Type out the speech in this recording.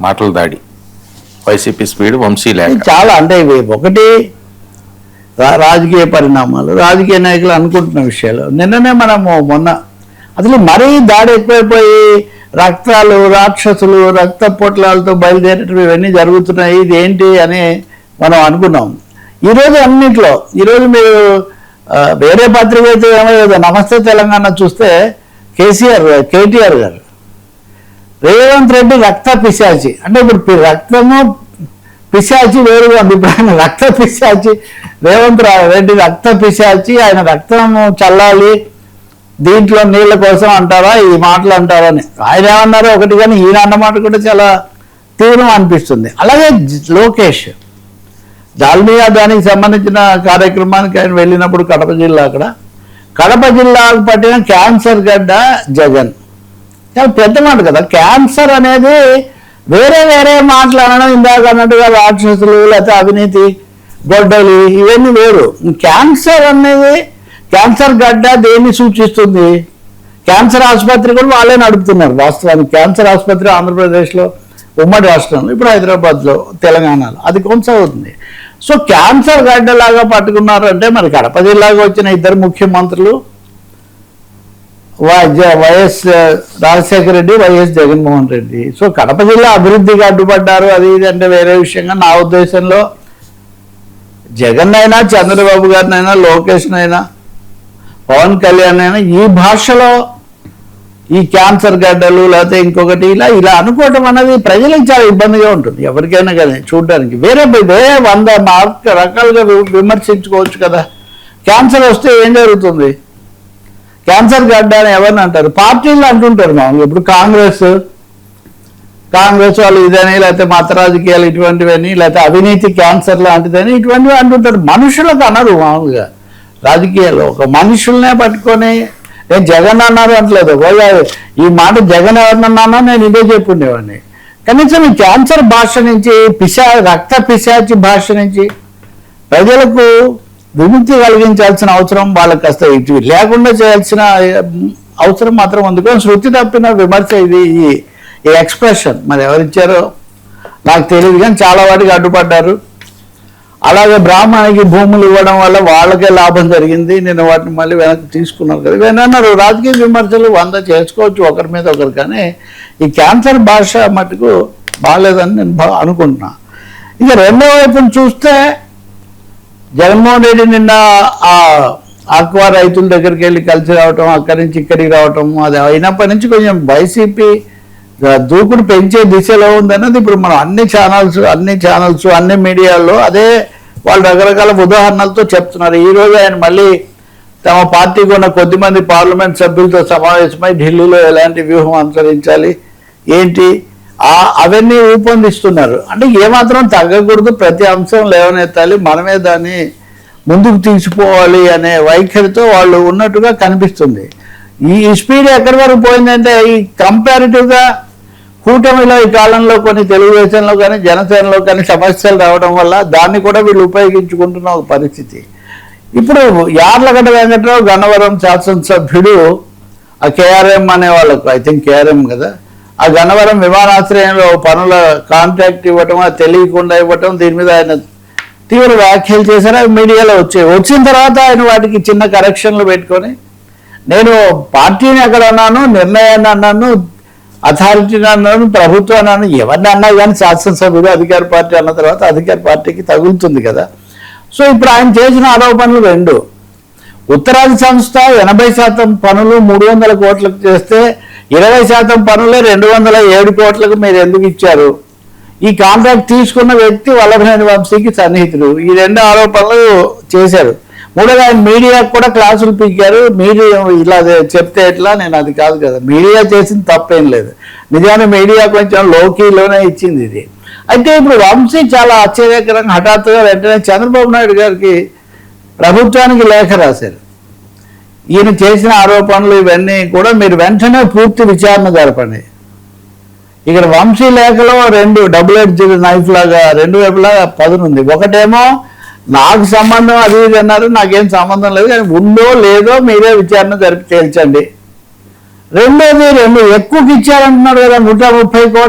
మాటల దాడి, YCP speed, Vamsi లేఖ. చాలా అంటే ఇవి ఒకటి రాజకీయ పరిణామాలు, రాజకీయ నాయకులు అనుకుంటున్న విషయాలు. నిన్ననే మొన్న అసలు మరీ దాడి ఎక్కువైపోయి రక్తాలు, రాక్షసులు, రక్త పొట్లాలతో బయలుదేరటం ఇవన్నీ జరుగుతున్నాయి, ఇది ఏంటి అని మనం అనుకున్నాం. ఈరోజు అన్నింటిలో, ఈరోజు మీరు వేరే పత్రిక అయితే ఏమో నమస్తే తెలంగాణ చూస్తే కేటీఆర్ గారు రేవంత్ రెడ్డి రక్త పిశాచి అంటే ఇప్పుడు రక్తము పిశాచి వేరుగా ఉంది. ఇప్పుడు ఆయన రక్త పిశాచి, రేవంత్ రెడ్డి రక్త పిశాచి, ఆయన రక్తము చల్లాలి దీంట్లో నీళ్ళ కోసం అంటారా, ఈ మాటలు అంటారా అని ఆయన ఏమన్నారో ఒకటి, కానీ ఈయన అన్నమాట కూడా చాలా తీవ్రం అనిపిస్తుంది. అలాగే లోకేష్ దాల్మియా దానికి సంబంధించిన కార్యక్రమానికి ఆయన వెళ్ళినప్పుడు కడప జిల్లాకు పట్టిన క్యాన్సర్ గడ్డ జగన్, చాలా పెద్ద మాట కదా. క్యాన్సర్ అనేది వేరే మాట్లాడడం, ఇందాక అన్నట్టుగా రాక్షసులు లేకపోతే అవినీతి గొడ్డలి ఇవన్నీ వేరు. క్యాన్సర్ అనేది, క్యాన్సర్ గడ్డ దేన్ని సూచిస్తుంది? క్యాన్సర్ ఆసుపత్రి కూడా వాళ్ళే నడుపుతున్నారు వాస్తవానికి. క్యాన్సర్ ఆసుపత్రి ఆంధ్రప్రదేశ్లో, ఉమ్మడి రాష్ట్రంలో, ఇప్పుడు హైదరాబాద్లో, తెలంగాణలో అది కొనసాగుతుంది. సో క్యాన్సర్ గడ్డలాగా పట్టుకున్నారు అంటే మరి కడప జిల్లాగా వచ్చిన ఇద్దరు ముఖ్యమంత్రులు YS Rajasekhara Reddy, YS Jaganmohan Reddy. So Kadapa జిల్లా అభివృద్ధికి అడ్డుపడ్డారు అది ఇది అంటే వేరే విషయంగా, నా ఉద్దేశంలో జగన్ అయినా, చంద్రబాబు గారినైనా, లోకేష్నైనా, పవన్ కళ్యాణ్ అయినా ఈ భాషలో ఈ క్యాన్సర్ గడ్డలు లేకపోతే ఇంకొకటి ఇలా అనుకోవటం అనేది ప్రజలకు చాలా ఇబ్బందిగా ఉంటుంది ఎవరికైనా కానీ చూడడానికి. వేరే 100 రకాలుగా విమర్శించుకోవచ్చు కదా. క్యాన్సర్ వస్తే ఏం జరుగుతుంది? క్యాన్సర్ గడ్డ అని ఎవరిని అంటారు? పార్టీలు అంటుంటారు మామూలుగా. ఇప్పుడు కాంగ్రెస్ వాళ్ళు ఇదని, లేకపోతే మత రాజకీయాలు ఇటువంటివని, లేకపోతే అవినీతి క్యాన్సర్ లాంటిదని ఇటువంటివి అంటుంటారు. మనుషులకు అనరు మామూలుగా రాజకీయాలు. ఒక మనుషులనే పట్టుకొని నేను జగన్ అన్నారు అంటలేదు, ఈ మాట జగన్ ఎవరినన్నా నేను ఇదే చెప్పుండేవాడిని. కనీసం ఈ క్యాన్సర్ భాష నుంచి, రక్త పిశాచి భాష నుంచి ప్రజలకు విముక్తి కలిగించాల్సిన అవసరం వాళ్ళకి కాస్త ఇటు లేకుండా చేయాల్సిన అవసరం మాత్రం ఉంది. కానీ శృతి తప్పిన విమర్శ ఇది, ఈ ఎక్స్ప్రెషన్ మరి ఎవరిచ్చారో నాకు తెలియదు, కానీ చాలా వాటికి అడ్డుపడ్డారు. అలాగే బ్రాహ్మణికి భూములు ఇవ్వడం వల్ల వాళ్ళకే లాభం జరిగింది, నేను వాటిని మళ్ళీ వెనక్కి తీసుకున్నాను కదా. ఇవేనన్నారు రాజకీయ విమర్శలు 100 చేసుకోవచ్చు ఒకరి మీద ఒకరు, కానీ ఈ క్యాన్సర్ భాష మటుకు బాగాలేదని నేను అనుకుంటున్నా. ఇక రెండో వైపును చూస్తే జగన్మోహన్ రెడ్డి నిన్న ఆ ఆక్వా రైతుల దగ్గరికి వెళ్ళి కలిసి రావటం, అక్కడి నుంచి ఇక్కడికి రావటం, అది అయినప్పటి నుంచి కొంచెం వైసీపీ దూకుడు పెంచే దిశలో ఉందన్నది ఇప్పుడు మనం అన్ని ఛానల్స్ అన్ని మీడియాల్లో అదే వాళ్ళు రకరకాల ఉదాహరణలతో చెప్తున్నారు. ఈరోజు ఆయన మళ్ళీ తమ పార్టీకి ఉన్న కొద్దిమంది పార్లమెంట్ సభ్యులతో సమావేశమై ఢిల్లీలో ఎలాంటి వ్యూహం అనుసరించాలి ఏంటి అవన్నీ రూపొందిస్తున్నారు. అంటే ఏమాత్రం తగ్గకూడదు, ప్రతి అంశం లేవనెత్తాలి, మనమే దాన్ని ముందుకు తీసుకుపోవాలి అనే వైఖరితో వాళ్ళు ఉన్నట్టుగా కనిపిస్తుంది. ఈ స్పీడ్ ఎక్కడి వరకు పోయిందంటే ఈ కంపారిటివ్గా కూటమిలో ఈ కాలంలో కొన్ని తెలుగుదేశంలో కానీ జనసేనలో కానీ సమస్యలు రావడం వల్ల దాన్ని కూడా వీళ్ళు ఉపయోగించుకుంటున్న ఒక పరిస్థితి. ఇప్పుడు యార్లగడ్డ వెంకట్రావు గన్నవరం శాసనసభ్యుడు ఆ కేఆర్ఎం అనే వాళ్ళకు, ఐ థింక్ కేఆర్ఎం కదా, ఆ గన్నవరం విమానాశ్రయంలో పనుల కాంట్రాక్ట్ ఇవ్వటం, అది తెలియకుండా ఇవ్వటం, దీని మీద ఆయన తీవ్ర వ్యాఖ్యలు చేశారు. అవి మీడియాలో వచ్చిన తర్వాత ఆయన వాటికి చిన్న కరెక్షన్లు పెట్టుకొని, నేను పార్టీని ఎక్కడ అన్నాను, నిర్ణయాన్ని అన్నాను, అథారిటీని అన్నాను, ప్రభుత్వాన్ని అన్నాను, ఎవరిని అన్నా కానీ శాసనసభ్యుడు అధికార పార్టీ అన్న తర్వాత అధికార పార్టీకి తగులుతుంది కదా. సో ఇప్పుడు ఆయన చేసిన ఆరోపణలు 2. ఉత్తరాది సంస్థ 80% పనులు 300 కోట్లకు చేస్తే 20% పనులే 207 కోట్లకు మీరు ఎందుకు ఇచ్చారు? ఈ కాంట్రాక్ట్ తీసుకున్న వ్యక్తి వల్లభనేని వంశీకి సన్నిహితుడు. ఈ 2 ఆరోపణలు చేశారు. మూడోగా ఆయన మీడియాకు కూడా క్లాసులు పీకారు. మీరు ఇలా చెప్తే ఎట్లా, నేను అది కాదు కదా, మీడియా చేసింది తప్పేం లేదు, నిజానికి మీడియా కొంచెం లోకీలోనే ఇచ్చింది ఇది. అయితే ఇప్పుడు వంశీ చాలా ఆశ్చర్యకరంగా హఠాత్తుగా వెంటనే చంద్రబాబు నాయుడు గారికి ప్రభుత్వానికి లేఖ రాశారు. ఈయన చేసిన ఆరోపణలు ఇవన్నీ కూడా మీరు వెంటనే పూర్తి విచారణ జరపండి. ఇక్కడ వంశీ లేఖలో 2 డబుల్ ఎడ్జ్డ్ నైఫ్ లాగా 2 వైపులా పదునుంది. ఒకటేమో నాకు సంబంధం అది ఇది అన్నారు, నాకేం సంబంధం లేదు, కానీ ఉందో లేదో మీరే విచారణ జరిపి తేల్చండి. రెండోది 2 ఎక్కువకి ఇచ్చారంటున్నారు కదా, 130 కోట్లు.